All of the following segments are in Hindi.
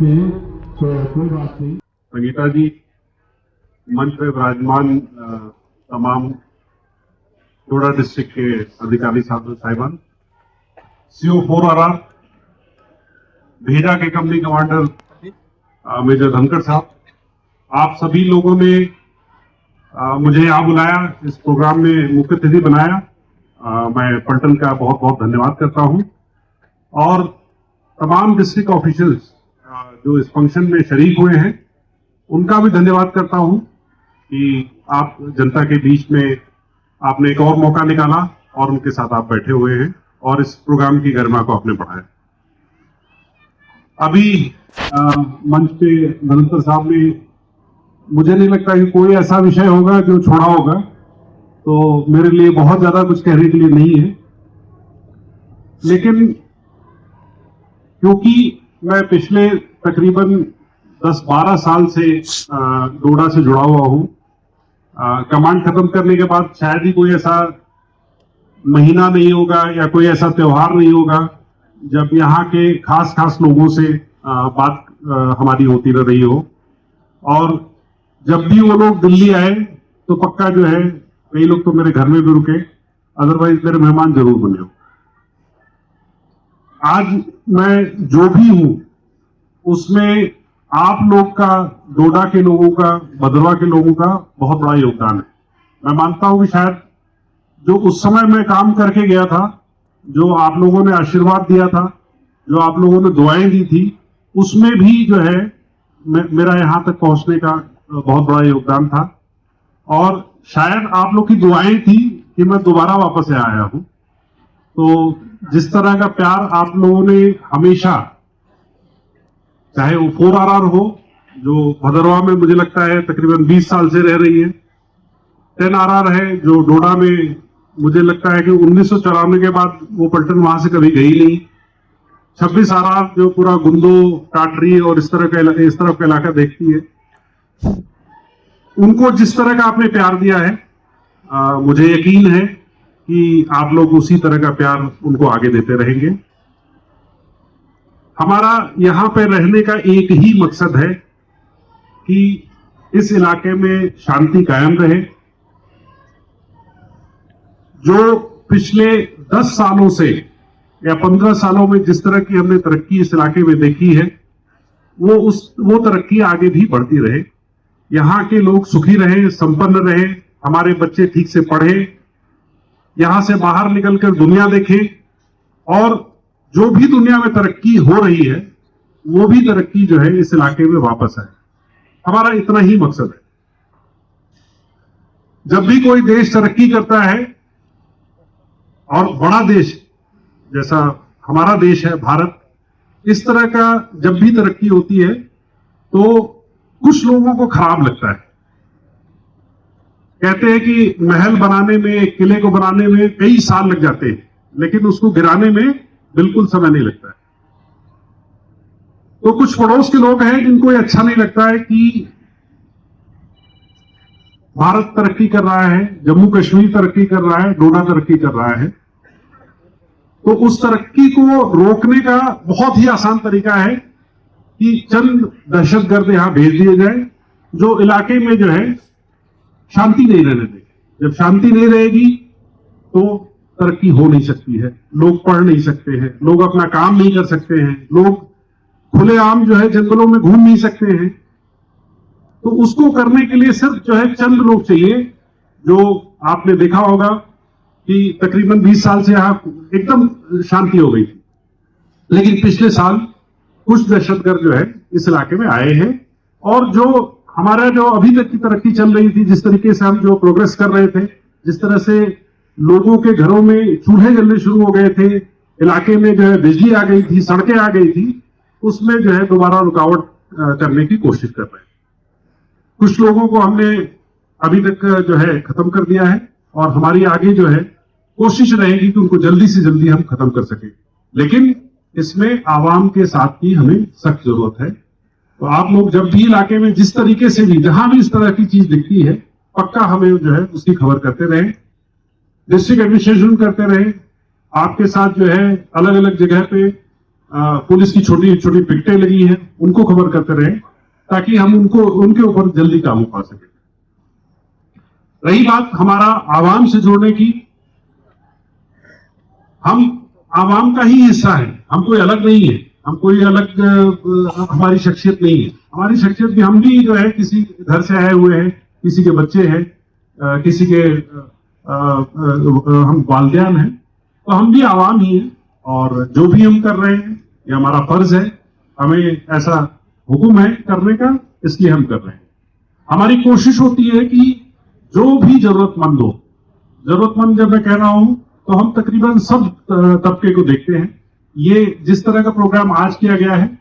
सकते हैं तो कोई बात नहीं। संगीता जी, मंच पे विराजमान तमाम डोडा डिस्ट्रिक्ट के अधिकारी साहिबान, CO 4RR, भेजा के कंपनी कमांडर मेजर धनखड़ साहब, आप सभी लोगों ने मुझे यहाँ बुलाया, इस प्रोग्राम में मुख्य अतिथि बनाया। मैं पलटन का बहुत बहुत धन्यवाद करता हूँ और तमाम डिस्ट्रिक्ट ऑफिशियल्स जो इस फंक्शन में शरीक हुए हैं उनका भी धन्यवाद करता हूँ कि आप जनता के बीच में आपने एक और मौका निकाला और उनके साथ आप बैठे हुए हैं और इस प्रोग्राम की गरिमा को आपने बढ़ाया। अभी मंच पे धनंतर साहब ने, मुझे नहीं लगता कि कोई ऐसा विषय होगा जो छोड़ा होगा, तो मेरे लिए बहुत ज्यादा कुछ कहने के लिए नहीं है, लेकिन क्योंकि मैं पिछले तकरीबन 10-12 साल से डोडा से जुड़ा हुआ हूं, कमांड खत्म करने के बाद शायद ही कोई ऐसा महीना नहीं होगा या कोई ऐसा त्योहार नहीं होगा जब यहाँ के खास खास लोगों से बात हमारी होती न रही हो। और जब भी वो लोग दिल्ली आए तो पक्का जो है, कई लोग तो मेरे घर में भी रुके, अदरवाइज मेरे मेहमान जरूर बने हो। आज मैं जो भी हूं उसमें आप लोग का, डोडा के लोगों का, भदरवा के लोगों का बहुत बड़ा योगदान है। मैं मानता हूं कि शायद जो उस समय मैं काम करके गया था, जो आप लोगों ने आशीर्वाद दिया था, जो आप लोगों ने दुआएं दी थी, उसमें भी जो है मेरा यहां तक पहुंचने का बहुत बड़ा योगदान था। और शायद आप लोग की दुआएं थी कि मैं दोबारा वापस यहाँ आया हूं। तो जिस तरह का प्यार आप लोगों ने हमेशा, चाहे वो 4RR हो जो भदरवा में मुझे लगता है तकरीबन 20 साल से रह रही है, 10RR है जो डोडा में मुझे लगता है कि 1994 के बाद वो पलटन वहां से कभी गई नहीं, 26RR जो पूरा गुंदो, टाटरी और इस तरफ का इलाका देखती है, उनको जिस तरह का आपने प्यार दिया है, मुझे यकीन है कि आप लोग उसी तरह का प्यार उनको आगे देते रहेंगे। हमारा यहां पे रहने का एक ही मकसद है कि इस इलाके में शांति कायम रहे। जो पिछले 10 सालों से या 15 सालों में जिस तरह की हमने तरक्की इस इलाके में देखी है, वो तरक्की आगे भी बढ़ती रहे। यहाँ के लोग सुखी रहे, संपन्न रहे, हमारे बच्चे ठीक से पढ़े, यहां से बाहर निकलकर दुनिया देखें, और जो भी दुनिया में तरक्की हो रही है वो भी तरक्की जो है इस इलाके में वापस आए। हमारा इतना ही मकसद है। जब भी कोई देश तरक्की करता है, और बड़ा देश जैसा हमारा देश है भारत, इस तरह का जब भी तरक्की होती है तो कुछ लोगों को खराब लगता है। कहते हैं कि महल बनाने में, किले को बनाने में कई साल लग जाते हैं, लेकिन उसको गिराने में बिल्कुल समय नहीं लगता है। तो कुछ पड़ोस के लोग हैं जिनको ये अच्छा नहीं लगता है कि भारत तरक्की कर रहा है, जम्मू कश्मीर तरक्की कर रहा है, डोडा तरक्की कर रहा है। तो उस तरक्की को रोकने का बहुत ही आसान तरीका है कि चंद दहशतगर्द यहां भेज दिए जाए जो इलाके में जो है शांति नहीं रहने देंगे। जब शांति नहीं रहेगी तो तरक्की हो नहीं सकती है, लोग पढ़ नहीं सकते हैं, लोग अपना काम नहीं कर सकते हैं, लोग खुलेआम जो है जंगलों में घूम नहीं सकते हैं। तो उसको करने के लिए सिर्फ जो है चंद लोग चाहिए। जो आपने देखा होगा कि तकरीबन 20 साल से यहां एकदम शांति हो गई थी, लेकिन पिछले साल कुछ दहशतगर्द जो है इस इलाके में आए हैं, और जो हमारा जो अभी तक की तरक्की चल रही थी, जिस तरीके से हम जो प्रोग्रेस कर रहे थे, जिस तरह से लोगों के घरों में चूल्हे जलने शुरू हो गए थे, इलाके में जो है बिजली आ गई थी, सड़कें आ गई थी, उसमें जो है दोबारा रुकावट करने की कोशिश कर रहे हैं। कुछ लोगों को हमने अभी तक जो है खत्म कर दिया है, और हमारी आगे जो है कोशिश रहेगी कि उनको जल्दी से जल्दी हम खत्म कर सकें, लेकिन इसमें आवाम के साथ की हमें सख्त जरूरत है। तो आप लोग जब भी इलाके में जिस तरीके से भी, जहां भी इस तरह की चीज दिखती है, पक्का हमें जो है उसकी खबर करते रहे, डिस्ट्रिक्ट एडमिनिस्ट्रेशन करते रहे, आपके साथ जो है अलग अलग जगह पे पुलिस की छोटी छोटी पिकटें लगी हैं उनको खबर करते रहें ताकि हम उनके ऊपर जल्दी काबू पा सकें। रही बात हमारा आवाम से जुड़ने की, हम आवाम का ही हिस्सा है, हम कोई अलग नहीं है, हम कोई अलग हमारी शख्सियत नहीं है। हमारी शख्सियत भी, हम भी जो है किसी घर से आए हुए हैं, किसी के बच्चे हैं, किसी के हम वालिदैन हैं, तो हम भी आवाम ही हैं और जो भी हम कर रहे हैं ये हमारा फर्ज है, हमें ऐसा हुक्म है करने का, इसलिए हम कर रहे हैं। हमारी कोशिश होती है कि जो भी जरूरतमंद हो, जरूरतमंद जब मैं कह रहा हूं तो हम तकरीबन सब तबके को देखते हैं। ये जिस तरह का प्रोग्राम आज किया गया है,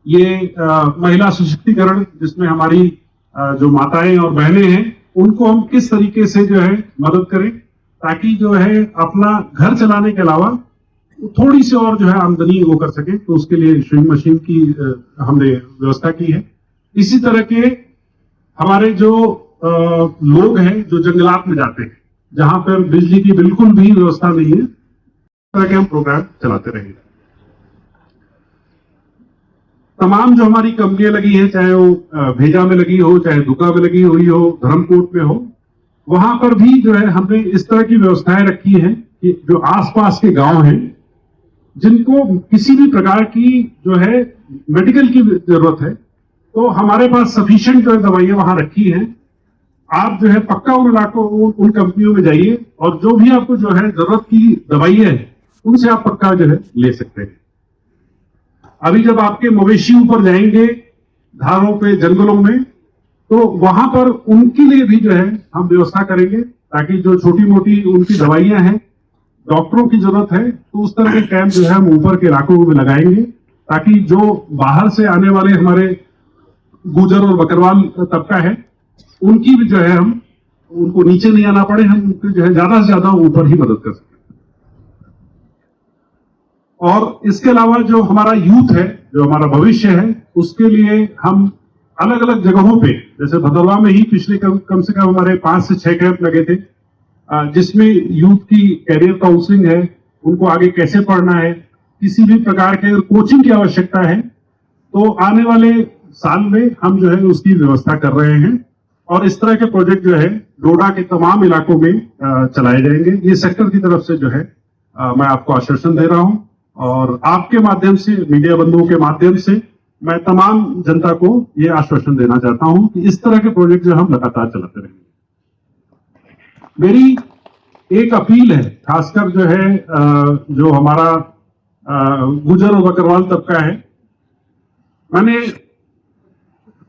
ये महिला सशक्तिकरण, जिसमें हमारी जो माताएं और बहनें हैं उनको हम किस तरीके से जो है मदद करें ताकि जो है अपना घर चलाने के अलावा थोड़ी सी और जो है आमदनी वो कर सके, तो उसके लिए स्विंग मशीन की हमने व्यवस्था की है। इसी तरह के हमारे जो लोग हैं जो जंगलात में जाते हैं, जहां पर बिजली की बिल्कुल भी व्यवस्था नहीं है, इस तरह के हम प्रोग्राम चलाते रहेंगे। तमाम जो हमारी कंपनियां लगी हैं, चाहे वो भेजा में लगी हो, चाहे दुका में लगी हुई हो, धर्मकोट में हो, वहां पर भी जो है हमने इस तरह की व्यवस्थाएं रखी हैं कि जो आसपास के गांव हैं जिनको किसी भी प्रकार की जो है मेडिकल की जरूरत है, तो हमारे पास सफिशिएंट जो है दवाइयां वहां रखी हैं। आप जो है पक्का उन इलाकों, उन कंपनियों में जाइए और जो भी आपको जो है जरूरत की दवाइयां हैं उनसे आप पक्का जो है ले सकते हैं। अभी जब आपके मवेशी ऊपर जाएंगे धारों पे, जंगलों में, तो वहां पर उनके लिए भी जो है हम व्यवस्था करेंगे ताकि जो छोटी मोटी उनकी दवाइयां हैं, डॉक्टरों की जरूरत है, तो उस तरह के कैंप जो है हम ऊपर के इलाकों में लगाएंगे ताकि जो बाहर से आने वाले हमारे गुजर और बकरवाल तबका है उनकी भी जो है हम उनको नीचे नहीं आना पड़े, हम उनकी जो है ज्यादा से ज्यादा ऊपर ही मदद कर सकें। और इसके अलावा जो हमारा यूथ है, जो हमारा भविष्य है, उसके लिए हम अलग अलग जगहों पे, जैसे भदरवा में ही पिछले कम से कम हमारे 5 से 6 कैंप लगे थे, जिसमें यूथ की कैरियर काउंसलिंग है, उनको आगे कैसे पढ़ना है, किसी भी प्रकार के कोचिंग की आवश्यकता है, तो आने वाले साल में हम जो है उसकी व्यवस्था कर रहे हैं और इस तरह के प्रोजेक्ट जो है डोडा के तमाम इलाकों में चलाए जाएंगे। ये सेक्टर की तरफ से जो है मैं आपको आश्वासन दे रहा हूं और आपके माध्यम से, मीडिया बंधुओं के माध्यम से मैं तमाम जनता को ये आश्वासन देना चाहता हूं कि इस तरह के प्रोजेक्ट जो हम लगातार चलाते रहेंगे। मेरी एक अपील है, खासकर जो है जो हमारा गुजर और बकरवाल तबका है, मैंने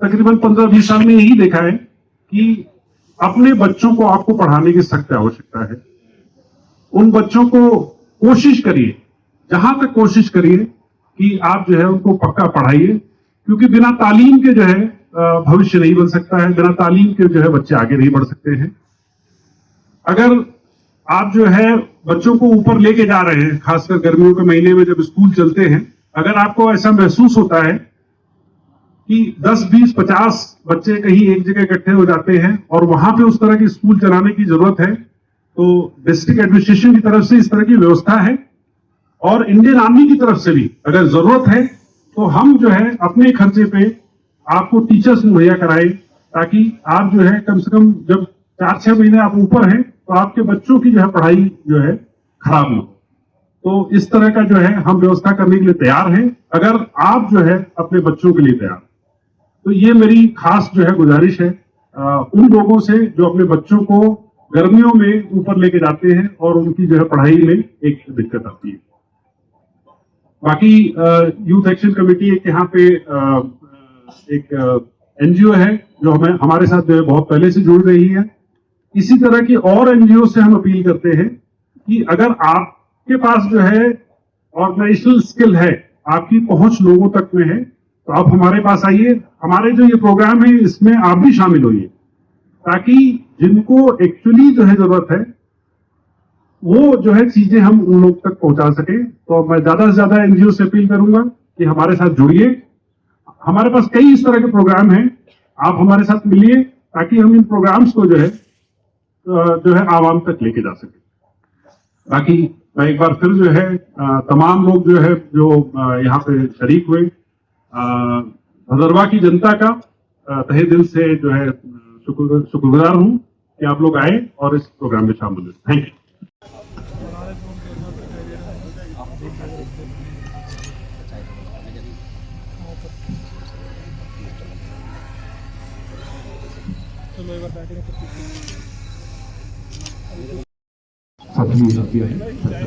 तकरीबन 15-20 साल में यही देखा है कि अपने बच्चों को आपको पढ़ाने की सख्त आवश्यकता है। उन बच्चों को कोशिश करिए, जहां तक कोशिश करिए कि आप जो है उनको पक्का पढ़ाइए, क्योंकि बिना तालीम के जो है भविष्य नहीं बन सकता है, बिना तालीम के जो है बच्चे आगे नहीं बढ़ सकते हैं। अगर आप जो है बच्चों को ऊपर लेके जा रहे हैं, खासकर गर्मियों के महीने में जब स्कूल चलते हैं, अगर आपको ऐसा महसूस होता है कि 10, 20, 50 बच्चे कहीं एक जगह इकट्ठे हो जाते हैं और वहां पे उस तरह की स्कूल चलाने की जरूरत है, तो डिस्ट्रिक्ट एडमिनिस्ट्रेशन की तरफ से इस तरह की व्यवस्था है और इंडियन आर्मी की तरफ से भी अगर जरूरत है तो हम जो है अपने खर्चे पे आपको टीचर्स मुहैया कराएं ताकि आप जो है कम से कम जब 4-6 महीने आप ऊपर हैं तो आपके बच्चों की जो है पढ़ाई जो है खराब ना हो। तो इस तरह का जो है हम व्यवस्था करने के लिए तैयार हैं, अगर आप जो है अपने बच्चों के लिए तैयार। तो ये मेरी खास जो है गुजारिश है उन लोगों से जो अपने बच्चों को गर्मियों में ऊपर लेके जाते हैं और उनकी जो है पढ़ाई में एक दिक्कत आती है। बाकी यूथ एक्शन कमेटी एक यहाँ पे एक एनजीओ है जो हमारे साथ जो है बहुत पहले से जुड़ रही है। इसी तरह की और एनजीओ से हम अपील करते हैं कि अगर आपके पास जो है ऑर्गेनाइजेशनल स्किल है, आपकी पहुंच लोगों तक में है, तो आप हमारे पास आइए। हमारे जो ये प्रोग्राम है इसमें आप भी शामिल होइए ताकि जिनको एक्चुअली जो है जरूरत है वो जो है चीजें हम उन लोग तक पहुंचा सके। तो मैं ज्यादा से ज्यादा एनजीओ से अपील करूंगा कि हमारे साथ जुड़िए। हमारे पास कई इस तरह के प्रोग्राम हैं, आप हमारे साथ मिलिए ताकि हम इन प्रोग्राम्स को जो है आवाम तक लेके जा सके। बाकी मैं एक बार फिर जो है तमाम लोग जो है जो यहाँ पे शरीक हुए, भदरवा की जनता का तहे दिल से जो है शुक्रगुजार हूँ कि आप लोग आए और इस प्रोग्राम में शामिल हुए। Thank you. साथी